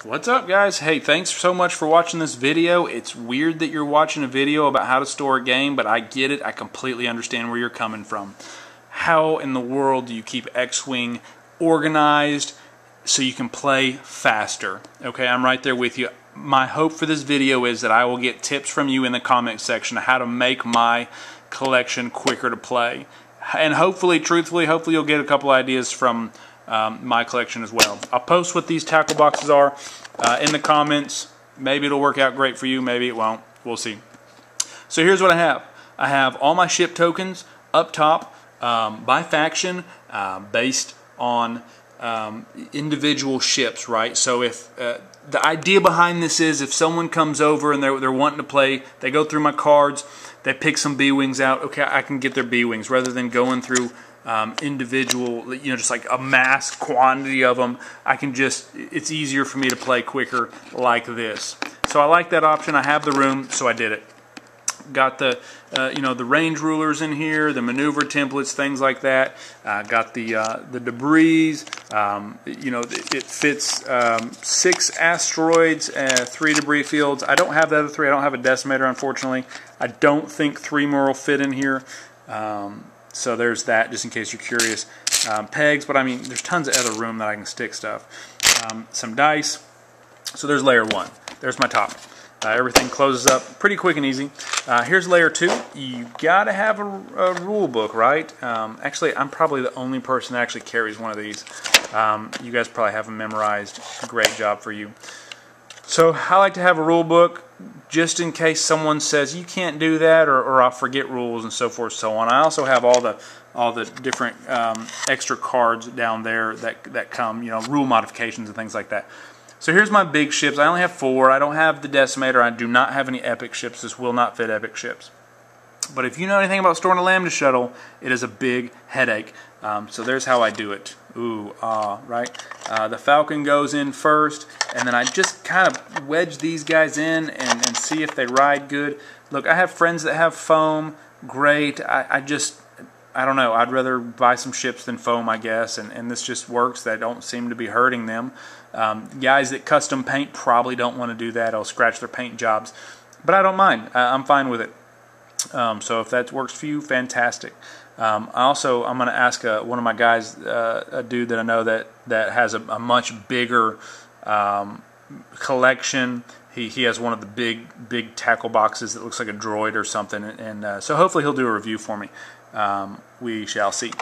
What's up, guys? Hey, thanks so much for watching this video. It's weird that you're watching a video about how to store a game, but I get it. I completely understand where you're coming from. How in the world do you keep X-Wing organized so you can play faster? Okay, I'm right there with you. My hope for this video is that I will get tips from you in the comment section of how to make my collection quicker to play. And hopefully, truthfully, you'll get a couple ideas from my collection as well. I'll post what these tackle boxes are in the comments. Maybe it'll work out great for you, maybe it won't. We'll see. So here's what I have. I have all my ship tokens up top by faction based on individual ships, right? So if the idea behind this is if someone comes over and they're wanting to play, they go through my cards, they pick some B-Wings out, okay, I can get their B-Wings rather than going through individual, just like a mass quantity of them. It's easier for me to play quicker like this. So I like that option. I have the room, so I did it. Got the the range rulers in here, the maneuver templates, things like that. Got the debris. It fits 6 asteroids, 3 debris fields. I don't have the other 3. I don't have a decimator, unfortunately. I don't think 3 more will fit in here. So there's that, just in case you're curious. Pegs, but I mean, there's tons of other room that I can stick stuff. Some dice. So there's layer 1. There's my top. Everything closes up pretty quick and easy. Here's layer 2. You gotta have a rule book, right? Actually, I'm probably the only person that actually carries one of these. You guys probably have them memorized. Great job for you. So I like to have a rule book just in case someone says you can't do that, or I'll forget rules and so forth, so on. I also have all the different extra cards down there that come, rule modifications and things like that. So here's my big ships. I only have 4. I don't have the decimator. I do not have any epic ships. This will not fit epic ships. But if you know anything about storing a lambda shuttle, it is a big headache. So there's how I do it. Ooh, right? The Falcon goes in first, and then I just kind of wedge these guys in and see if they ride good. Look, I have friends that have foam. Great. I don't know. I'd rather buy some ships than foam, I guess, and this just works. They don't seem to be hurting them. Guys that custom paint probably don't want to do that. It'll scratch their paint jobs. But I don't mind. I'm fine with it. So if that works for you, fantastic. I'm going to ask one of my guys, a dude that I know that has a much bigger collection. He has one of the big tackle boxes that looks like a droid or something, and so hopefully he'll do a review for me. We shall see.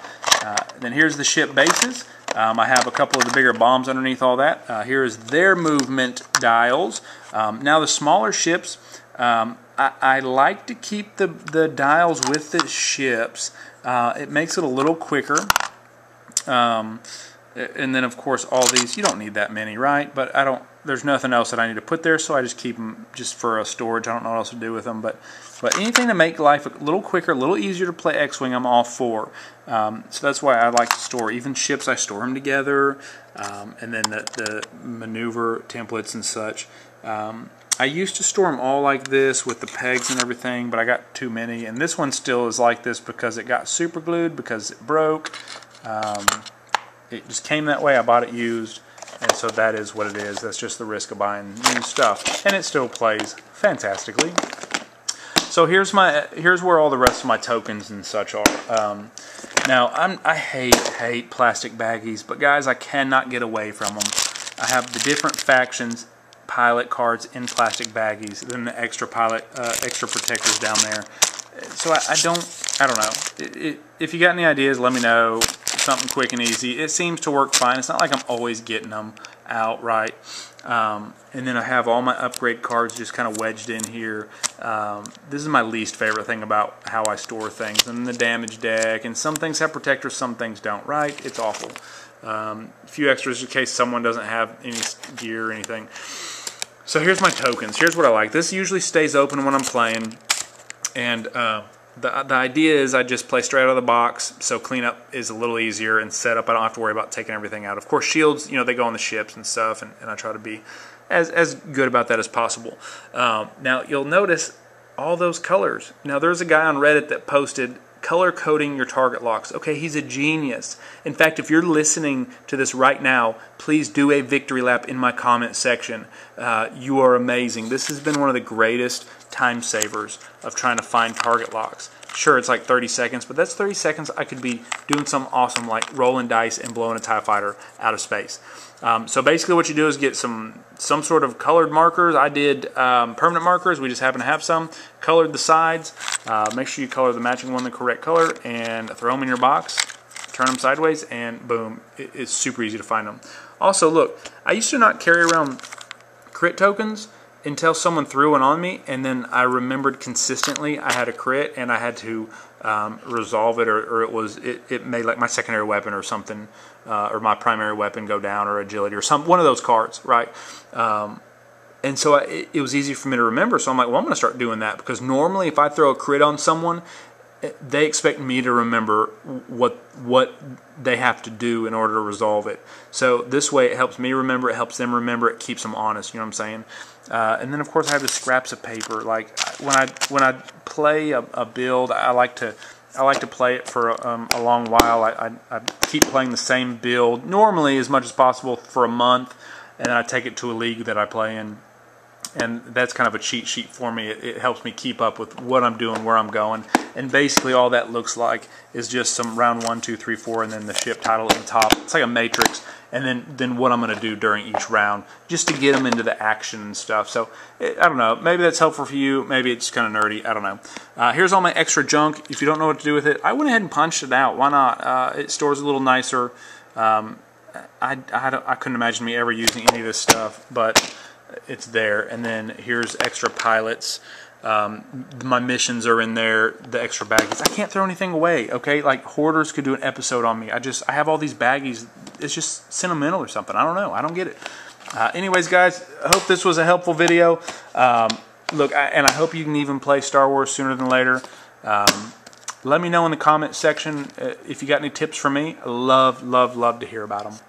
Then here's the ship bases. I have a couple of the bigger bombs underneath all that. Here's their movement dials. Now the smaller ships, I like to keep the dials with the ships. It makes it a little quicker. And then of course all these, you don't need that many, right? But there's nothing else that I need to put there, so I just keep them just for a storage. I don't know what else to do with them, but anything to make life a little quicker, a little easier to play X-Wing, I'm all for. So that's why I like to store even ships. I store them together, and then the maneuver templates and such. I used to store them all like this with the pegs and everything, but I got too many, and this one still is like this because it got super glued because it broke. It just came that way. I bought it used, and so that is what it is. That's just the risk of buying new stuff, and it still plays fantastically. So here's where all the rest of my tokens and such are. Now I hate plastic baggies, but guys, I cannot get away from them. I have the different factions pilot cards in plastic baggies, then the extra protectors down there. So I don't know. If you got any ideas, let me know. Something quick and easy. It seems to work fine. It's not like I'm always getting them out right. And then I have all my upgrade cards just kind of wedged in here. This is my least favorite thing about how I store things. And the damage deck, and some things have protectors, some things don't, right? It's awful. A few extras in case someone doesn't have any gear or anything. So here's my tokens. Here's what I like. This usually stays open when I'm playing, and the idea is I just play straight out of the box, so cleanup is a little easier, and setup I don't have to worry about taking everything out. Of course, shields, they go on the ships and stuff, and I try to be as good about that as possible. Now you'll notice all those colors. Now there's a guy on Reddit that posted color coding your target locks. Okay, he's a genius. In fact, if you're listening to this right now, please do a victory lap in my comment section. You are amazing. This has been one of the greatest time savers of trying to find target locks. Sure, it's like 30 seconds, but that's 30 seconds I could be doing something awesome like rolling dice and blowing a TIE fighter out of space. So basically what you do is get some sort of colored markers. I did permanent markers. We just happen to have some. Colored the sides. Make sure you color the matching one the correct color and throw them in your box. Turn them sideways and boom. It's super easy to find them. Also, look, I used to not carry around crit tokens until someone threw one on me, and then I remembered consistently I had a crit and I had to resolve it, or it made like my secondary weapon or something, or my primary weapon go down, or agility, or one of those cards, right? And so it was easy for me to remember. So I'm like, well, I'm going to start doing that, because normally if I throw a crit on someone, they expect me to remember what they have to do in order to resolve it. So this way it helps me remember, it helps them remember, it keeps them honest, you know what I'm saying? And then of course I have the scraps of paper. Like when I play a build, I like to play it for a long while. I keep playing the same build, normally as much as possible, for a month, and then I take it to a league that I play in. And that's kind of a cheat sheet for me. It helps me keep up with what I'm doing, where I'm going. And basically all that looks like is just some round 1, 2, 3, 4, and then the ship title at the top. It's like a matrix. And then what I'm going to do during each round, just to get them into the action and stuff. So, I don't know. Maybe that's helpful for you. Maybe it's kind of nerdy. I don't know. Here's all my extra junk. If you don't know what to do with it, I went ahead and punched it out. Why not? It stores a little nicer. I couldn't imagine me ever using any of this stuff, but it's there. And then here's extra pilots. My missions are in there, the extra baggies. I can't throw anything away, okay? Like, hoarders could do an episode on me. I have all these baggies. It's just sentimental or something. I don't know. I don't get it. Anyways, guys, I hope this was a helpful video. Look, and I hope you can even play Star Wars sooner than later. Let me know in the comment section if you got any tips for me. I love to hear about them.